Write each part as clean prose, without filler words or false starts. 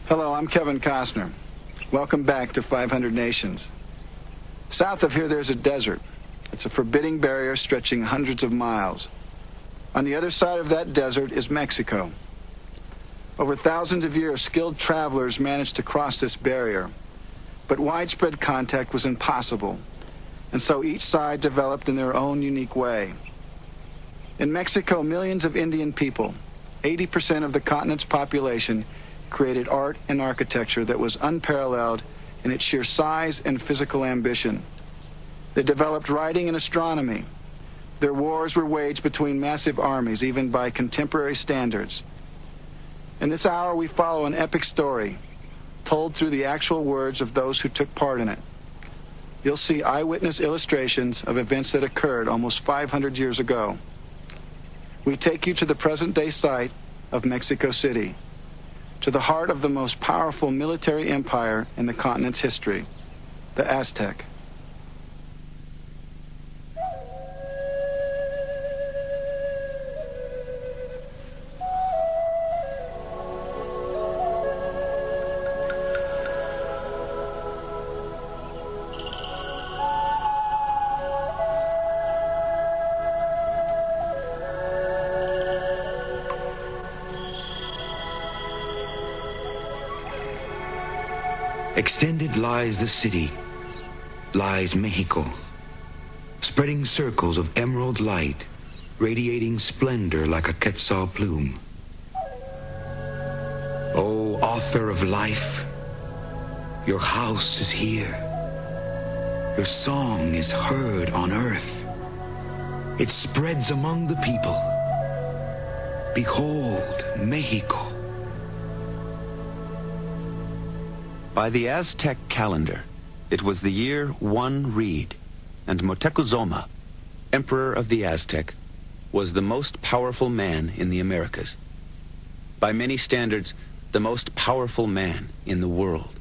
Hello, I'm Kevin Costner. Welcome back to 500 Nations. South of here, there's a desert. It's a forbidding barrier stretching hundreds of miles. On the other side of that desert is Mexico. Over thousands of years, skilled travelers managed to cross this barrier, but widespread contact was impossible, and so each side developed in their own unique way. In Mexico, millions of Indian people, 80% of the continent's population, created art and architecture that was unparalleled in its sheer size and physical ambition. They developed writing and astronomy. Their wars were waged between massive armies, even by contemporary standards. In this hour, we follow an epic story, told through the actual words of those who took part in it. You'll see eyewitness illustrations of events that occurred almost 500 years ago. We take you to the present-day site of Mexico City, to the heart of the most powerful military empire in the continent's history, the Aztec. Extended lies the city, lies Mexico, spreading circles of emerald light, radiating splendor like a quetzal plume. O author of life, your house is here. Your song is heard on earth. It spreads among the people. Behold, Mexico. By the Aztec calendar, it was the year 1 Reed, and Moctezuma, Emperor of the Aztec, was the most powerful man in the Americas. By many standards, the most powerful man in the world.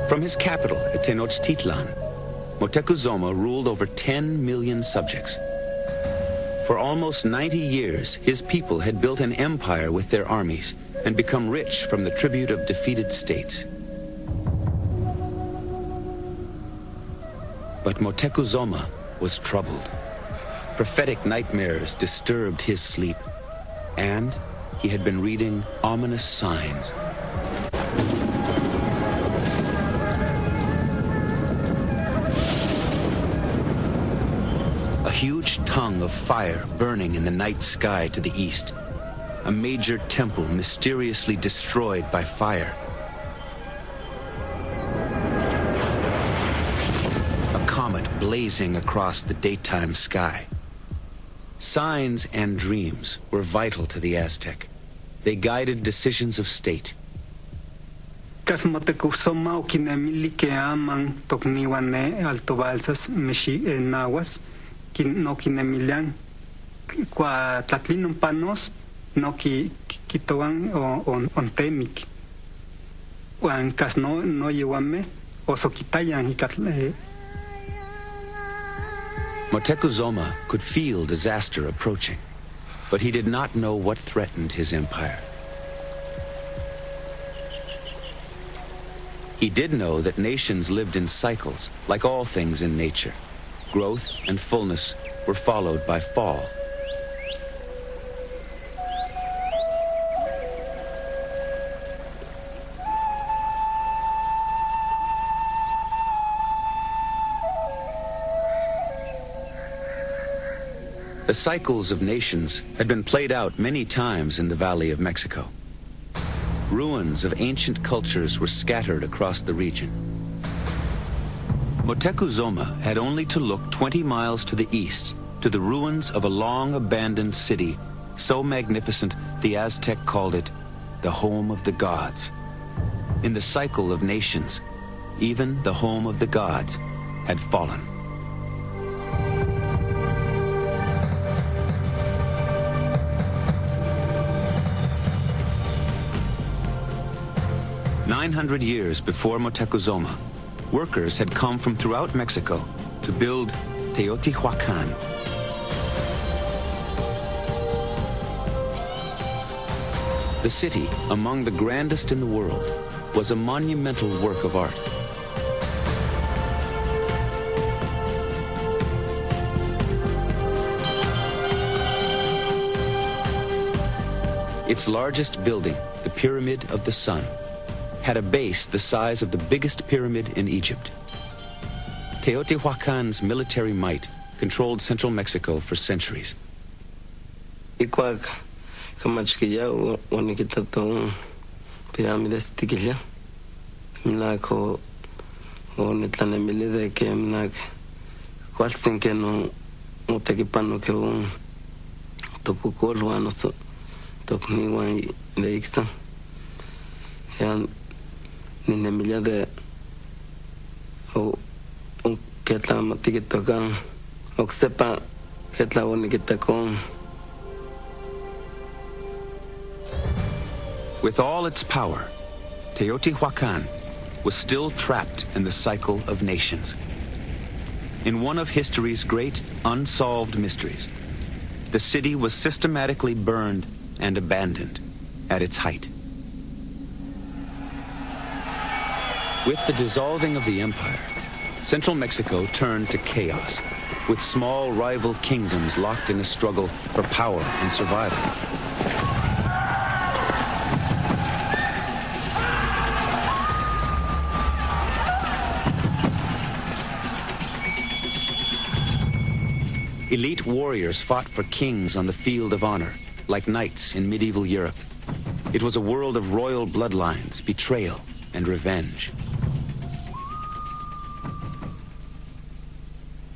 From his capital at Tenochtitlan, Moctezuma ruled over 10 million subjects. For almost 90 years, his people had built an empire with their armies and become rich from the tribute of defeated states. But Moctezuma was troubled. Prophetic nightmares disturbed his sleep, and he had been reading ominous signs. A huge tongue of fire burning in the night sky to the east. A major temple mysteriously destroyed by fire. A comet blazing across the daytime sky. Signs and dreams were vital to the Aztec. They guided decisions of state. Moctezuma okinemili ke aman tokniwane altobalsas meshi nahuas no kinemilian kwa tlatlinon panos no kitoan on temik wan kas no llewame o sokitayan hikatle. Moctezuma could feel disaster approaching, but he did not know what threatened his empire. He did know that nations lived in cycles, like all things in nature. Growth and fullness were followed by fall. The cycles of nations had been played out many times in the Valley of Mexico. Ruins of ancient cultures were scattered across the region. Moctezuma had only to look 20 miles to the east to the ruins of a long-abandoned city so magnificent the Aztec called it the home of the gods. In the cycle of nations, even the home of the gods had fallen. "900 years before Moctezuma, workers had come from throughout Mexico to build The city, among the grandest in the world, was a monumental work of art. Its largest building, the Pyramid of the Sun, had a base the size of the biggest pyramid in Egypt. Teotihuacan's military might controlled central Mexico for centuries. Ikwag kamachkiya wanikita tong piramides tikilya mlako onitlane milide ke mnak kwalsin ke no mutakipano ke tokukolo so tokni wan de iksa yan nine milya de o ketla matikitokan oksepa ketla wanikita kon. With all its power, Teotihuacan was still trapped in the cycle of nations. In one of history's great unsolved mysteries, the city was systematically burned and abandoned at its height. With the dissolving of the empire, central Mexico turned to chaos, with small rival kingdoms locked in a struggle for power and survival. Elite warriors fought for kings on the field of honor, like knights in medieval Europe. It was a world of royal bloodlines, betrayal, and revenge.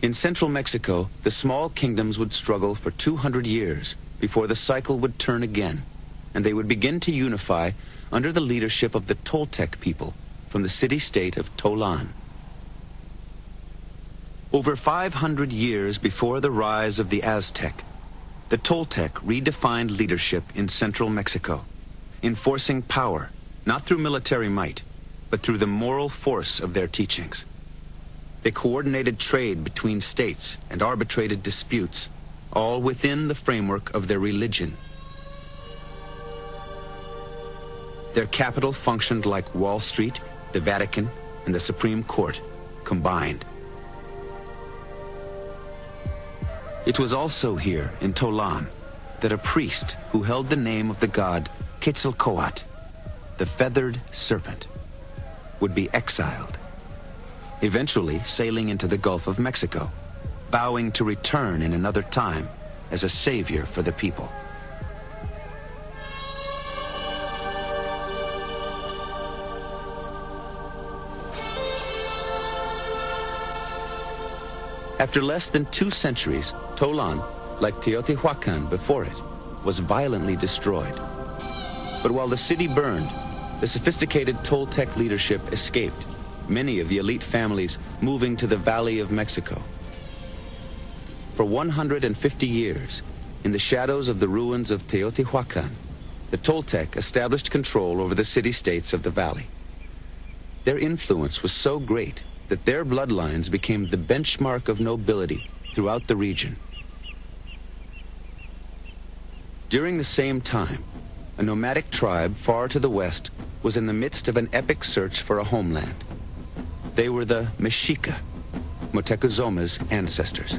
In central Mexico, the small kingdoms would struggle for 200 years before the cycle would turn again, and they would begin to unify under the leadership of the Toltec people from the city-state of Tolan. Over 500 years before the rise of the Aztec, the Toltec redefined leadership in central Mexico, enforcing power not through military might, but through the moral force of their teachings. They coordinated trade between states and arbitrated disputes, all within the framework of their religion. Their capital functioned like Wall Street, the Vatican, and the Supreme Court combined. It was also here, in Tolan, that a priest who held the name of the god Quetzalcoatl, the feathered serpent, would be exiled, eventually sailing into the Gulf of Mexico, vowing to return in another time as a savior for the people. After less than 2 centuries, Tolan, like Teotihuacan before it, was violently destroyed. But while the city burned, the sophisticated Toltec leadership escaped, many of the elite families moving to the Valley of Mexico. For 150 years, in the shadows of the ruins of Teotihuacan, the Toltec established control over the city-states of the valley. Their influence was so great that their bloodlines became the benchmark of nobility throughout the region. During the same time, a nomadic tribe far to the west was in the midst of an epic search for a homeland. They were the Mexica, Motecuzoma's ancestors.